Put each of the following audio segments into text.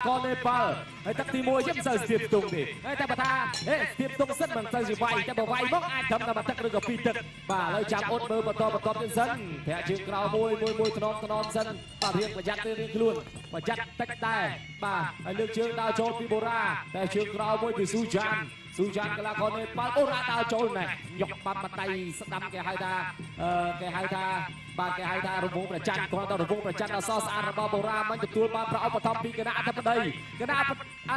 ករនេប៉ាល់ហើយទឹកទី1យើងមិនសូវស្ទាបទុងទេហើយតែបើថាស្ទាបទុងសិនមិនសូវជាវាយតែបើវាយមកអាចត្រឹមតែ1ទឹកឬក៏2ទឹកបាទឥឡូវចាំអ៊ុតមើលបន្តទៀតសិនធាក់ជើងក្រោយមួយថ្នមសិនបាទរៀងប្រយ័ត្នរៀងខ្លួនប្រយ័ត្នតិចដែរបាទហើយលើកជើងដើរចូលពីបូរ៉ាតែជើងក្រោយមួយពីស៊ូចានកីឡាករនេប៉ាល់បូរ៉ាដើរចូលណែយកបាត់ដៃស្ដាំគេហៅថាបាទគេហៅថារង្វង់ប្រច័ណ្ឌគាត់ទៅរង្វង់ប្រច័ណ្ឌដ៏សស្អាតរបស់បូរ៉ាមិនទទួលបានប្រអប់បឋមពីគណៈអធិបតីគណៈអ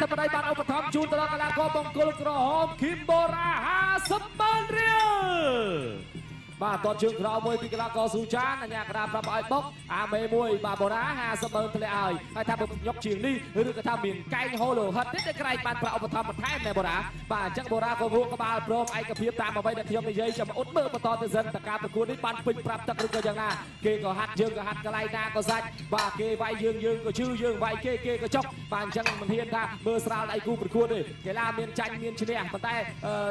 ធិបតីបានឧបត្ថម្ភជូនទៅដល់កីឡាករបង្គោលក្រហមឃីមបូរ៉ា50ម៉ឺនរៀលបាទតតជើងក្រោយមួយពីកីឡាករស៊ូចានអញ្ញាកដាប្រាប់ឲ្យបុកអាមេមួយបាទបូរ៉ា50ម៉ឺនធ្លាក់ឲ្យហើយថាបើញុកជាងនេះឬក៏ថាមានកែងហូលហិតទេតែក្រែងបានប្រអប់បឋមបន្ថែមណែបូរ៉ាបាទអញ្ចឹងបូរ៉ាក៏រួចក្បាលព្រមឯកភាពតាមអ្វីដែលខ្ញុំនិយាយចាំអ៊ុតមើលបន្តទៅសិនតការប្រកួតនេះបានពេញប្រាប់ទឹកឬក៏យ៉ាងណាគេក៏ហាត់យើងក៏ហាត់កន្លែងណាក៏សាច់បាទគេវាយយើងក៏ឈឺយើងវាយគេក៏ចុកបាទអញ្ចឹងមិនហ៊ានថាមើលស្រាលដៃគូប្រកួតទេកីឡាមានចាញ់មានឈ្នះប៉ុន្តែ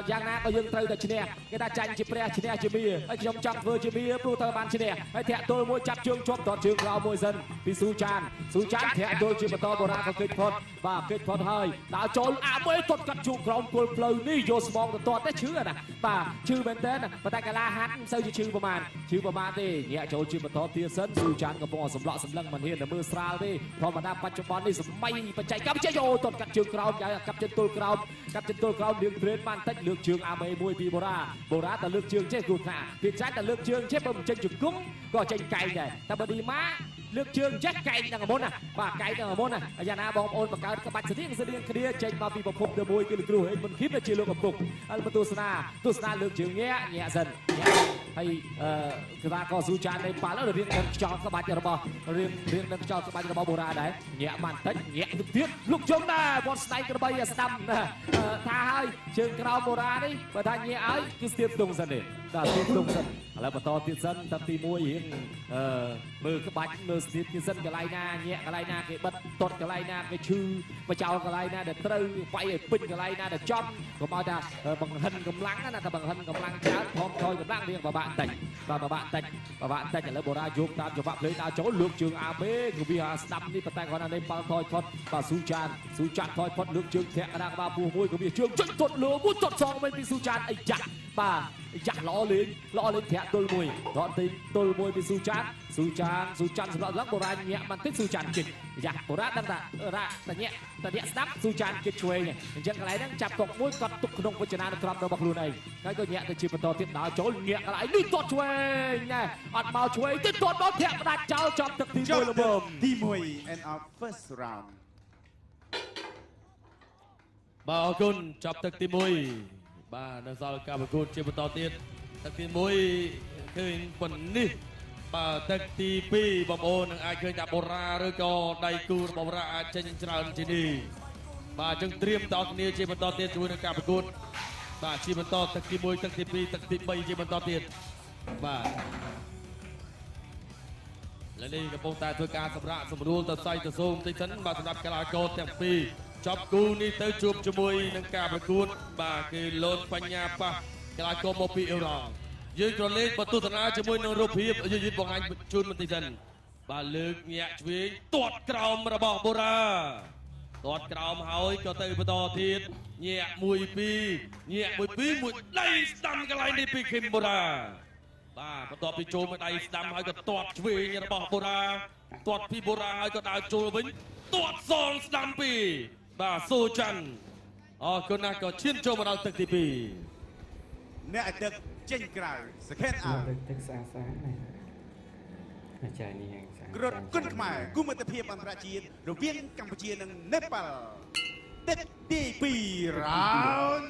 យ៉ាងណាក៏យើងត្រូវតែឈ្នះគេថាចាញ់ជាព្រះឈ្នះជាមាហើយខ្ញុំចង់ធ្វើជាមាព្រោះត្រូវបានឈ្នះហើយធាក់ទល់មួយចាប់ជើងជាប់តតជើងក្រោយមួយសិនពីស៊ូចានធាក់ទល់ជាបន្តបូរ៉ាក៏គេចផុតបាទគេចផុតហើយដើរចូលអាមួយទាត់កាត់ជួរក្រោមគល់ផ្លូវនេះយកស្មងទៅទាត់តែឈឺណាបាទឈឺមែនតើប៉ុន្តែកីឡាហាត់មិនសូវជាឈឺប្រមាណទេញាក់ចូលជាបន្តទៀតសិនស៊ូចានកំពុងសម្លក់សម្លឹងមិនហ៊ានទៅមើលស្រាលទេធម្មតាបច្ចុប្បន្ននេះសម័យបច្ចេកវិទ្យាយកទាត់កាត់ជើងក្រោមកាប់ជើងទល់ក្រោមលៀងព្រេនបានតិចលើកជើងអាមេមួយពីបូរ៉ាតែលើកជើងចេះគូថាពីចាច់តែលើកជើងចេះបើមិនចេញជង្គង់ក៏ចេញកែងដែរតែបើឌីម៉ាលើកជើងចេះកែងដល់មុនណាបាទកែងដល់មុនណាយ៉ាងណាបងប្អូនបង្កើតក្បាច់ស្តៀងគ្នាចេញមកពីប្រភពទី1គឺលោកគ្រូហេងមិនឃីមជាលោកកំពុកហើយមកទស្សនាលើកជើងញាក់សិនហើយកីឡាករស៊ូចាននៃប៉ាល់រៀងនឹងខ្យល់ក្បាច់របស់រៀងនឹងខ្យល់ក្បាច់របស់បូរ៉ាដែរញាក់បានតិចញាក់ទៀតលោកជុំដែរវត្តស្ដេចក្របីស្ដាំថាហើយជើងក្រោមបូរ៉ានេះបើថាញាក់ឲ្យគឺស្ទាបទុងសិនទេបាទស្ទាបទុងសិនឥឡូវបន្តទៀតសិនទឹកទី1រៀងមើលក្បាច់មើលស្ទាបទៀតសិនកន្លែងណាញាក់កន្លែងណាគេបិទទាត់កន្លែងណាគេឈឺបចោលកន្លែងណាដែលត្រូវវាយឲ្យពេញកន្លែងណាដែលចំកុំឲ្យថាបង្ហិនកម្លាំងណាតែបង្ហិនកម្លាំងច្រើនផងថយកម្លាំងរៀងពិបាកតិចឥឡូវបូរ៉ាយកតាមចង្វាក់ភ្លេងដើរចូលលើកជើងអាបេគឺវាស្ដាប់នេះប៉ុន្តែគាត់នៅប៉ាល់ថយផុតបាទស៊ូចានថយផុតលើកជើងធាក់កណ្ដាលក្បាលពោះមួយក៏វាជើងចុចទាត់លើមួយទាត់សងវិញពីស៊ូចានអីចាស់បាទល្អលេងធាក់ទល់មួយទល់មួយពីស៊ូចានសម្រាប់ឡើងបូរ៉ាញាក់បន្តិចស៊ូចានគិតបូរ៉ាដឹងថាតាញាក់ស្ដាប់ស៊ូចានគិតឆ្វេងអញ្ចឹងកន្លែងហ្នឹងចាប់តុកមួយកត់ទុកក្នុងវចនានុក្រមរបស់ខ្លួនឯងហើយក៏ញាក់ទៅជាបន្តទៀតដើរចូលញាក់កន្លែងនេះទាត់ឆ្វេងណែអត់មកឆ្វេងទេទាត់មកធាក់ផ្ដាច់ចោលចប់ទឹកទី1ល្មមទី1 and our first round បាទអរគុណចាប់ទឹកទី1បាទនៅសល់ការប្រកួតជាបន្តទៀតទឹកទី1ឃើញប៉ុណ្នេះបាទទឹកទី2បងប្អូននឹងអាចឃើញថាបូរ៉ាឬក៏ដៃគូរបស់បូរ៉ាអាចចេញច្រើនជាងនេះបាទអញ្ចឹងត្រៀមតើគ្នាជាបន្តទៀតជាមួយនឹងការប្រកួតបាទជាបន្តទឹកទី1ទឹកទី2ទឹកទី3ជាបន្តទៀតបាទឥឡូវនេះកំពុងតែធ្វើការសម្រាកសម្រួលទៅសៃទៅសូមបន្តិចសិនបាទសម្រាប់កីឡាករទាំងពីរចប់គូនេះទៅជួបជាមួយនឹងការប្រកួតបាទគឺលោតបញ្ញាប៉ះកីឡាករមកពីអ៊ុរ៉ង់យើងក៏លេងបទស្សនាជាមួយនឹងរូបភាពយឺតបង្ហាញជូនបន្តិចសិនបាទលើកញាក់ឆ្វេងទាត់ក្រោមរបស់បូរ៉ាទាត់ក្រោមហើយក៏ទៅបន្តទៀតញាក់1 2ញាក់1 2មួយដៃស្ដាំកន្លែងនេះពីឃីមបូរ៉ាបាទបន្ទាប់ពីចូលមកដៃស្ដាំហើយក៏ទាត់ឆ្វេងរបស់បូរ៉ាទាត់ពីបូរ៉ាហើយក៏ដើរចូលវិញទាត់សងស្ដាំពីបាទស៊ូចាន់អរគុណណាស់ក៏ឈានចូលមកដល់ទឹកទី2អ្នកទឹកចេញក្រៅ second out ទឹកស្អាតណាអាចារ្យនេះក្រត់គុណខ្មែរគុំមិត្តភាពអន្តរជាតិរវាងកម្ពុជានិងនេប៉ាល់ទឹកទី2 round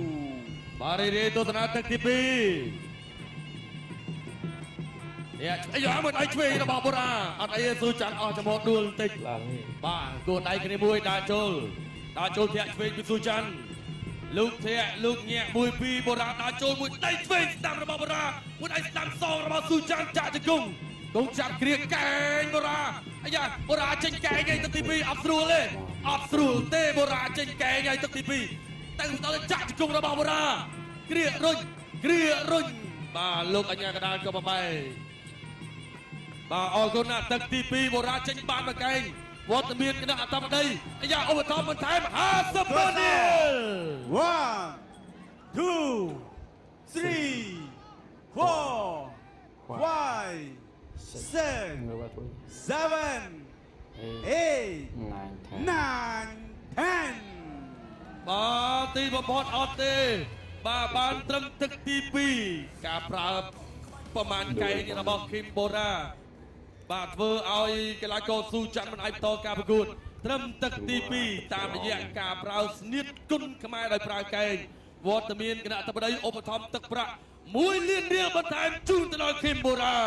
2បាទរីទស្សនាទឹកទី2អាយ៉ាមើលដៃឆ្វេងរបស់បូរ៉ាអត់អីស៊ូចាន់អស់ចំហដួលបន្តិចបាទគោះដៃគ្នាមួយដើរចូលធាក់ឆ្វេងពីស៊ូចាន់លោកធាក់លោកញាក់1 2បូរ៉ាដើរចូលមួយដៃឆ្វេងស្ដាំរបស់បូរ៉ាមួយដៃស្ដាំសងរបស់ស៊ូចាន់ចាក់ជង្គង់កងចាប់គ្រាកែងបូរ៉ាអាយ៉ាបូរ៉ាចេញកែងឯទឹកទី2អត់ស្រួលទេបូរ៉ាចេញកែងឯទឹកទី2តែដល់ចាក់ជង្គង់របស់បូរ៉ាគ្រារុញបាទលោកអញ្ញាកដាលក៏បបែបាទអរគុណណាស់ទឹកទី2បូរ៉ាចេញបានមួយកែង វត្តមានគណៈអត្តបតីអាយ៉ាឧបត្ថម្ភបន្ថែម50ម៉ឺនរៀល 1 2 3 4 5 6 người vào tuổi 7 8 9 10 9 10 បាទទីបំផុតអត់ទេបាទបានត្រឹមទឹកទី2ការប្រើប្រមាណកែងរបស់ឃីមបូរ៉ាបាទធ្វើឲ្យកីឡាករស៊ូចាន់មិនអាចបន្តការប្រកួតត្រឹមទឹកទី2តាមរយៈការប្រើស្នៀតគុណខ្មែរដោយប្រើកែងវត្តមានគណៈអធិបតីឧបត្ថម្ភទឹកប្រាក់1 លានរៀលបន្ថែមជូនទៅដល់ឃីមបូរ៉ា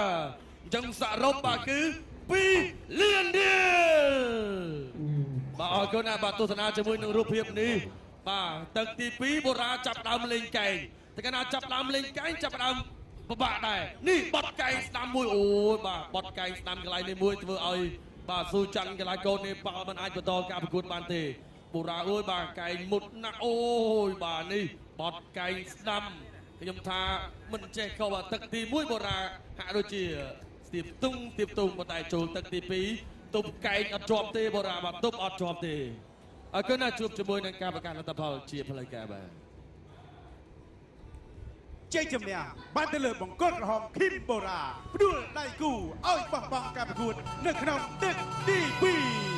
អញ្ចឹងសរុបបាទគឺ2 លានរៀលបាទអរគុណណាស់បាទទស្សនាជាមួយនឹងរូបភាពនេះបាទទឹកទី2បូរ៉ាចាប់ដើមលេងកែងតែកាលណាចាប់ដើមលេងកែងចាប់ដើមពិបាកដែរនេះបត់កែងស្ដាំមួយអូយបាទបត់កែងស្ដាំកន្លែងនេះមួយធ្វើឲ្យបាទស៊ូចាន់កន្លែងកូននេះប៉ាល់មិនអាចបន្តការប្រកួតបានទេបូរ៉ាអើយបាទកែងមុតណាស់អូយបាទនេះបត់កែងស្ដាំខ្ញុំថាមិនចេះក៏បាទទឹកទី1បូរ៉ាហាក់ដូចជាស្ទាបទុងប៉ុន្តែចូលទឹកទី2ទប់កែងអត់ជាប់ទេបូរ៉ាបាទទប់អត់ជាប់ទេអរគុណណាស់ជួបជាមួយនឹងការប្រកាសលទ្ធផលជាផ្លូវការបាទជ័យជំនះបានទៅលើបង្គោលក្រហមឃីមបូរ៉ាផ្ដួលដៃគូឲ្យបោះបង់ការប្រកួតនៅក្នុងទឹកទី2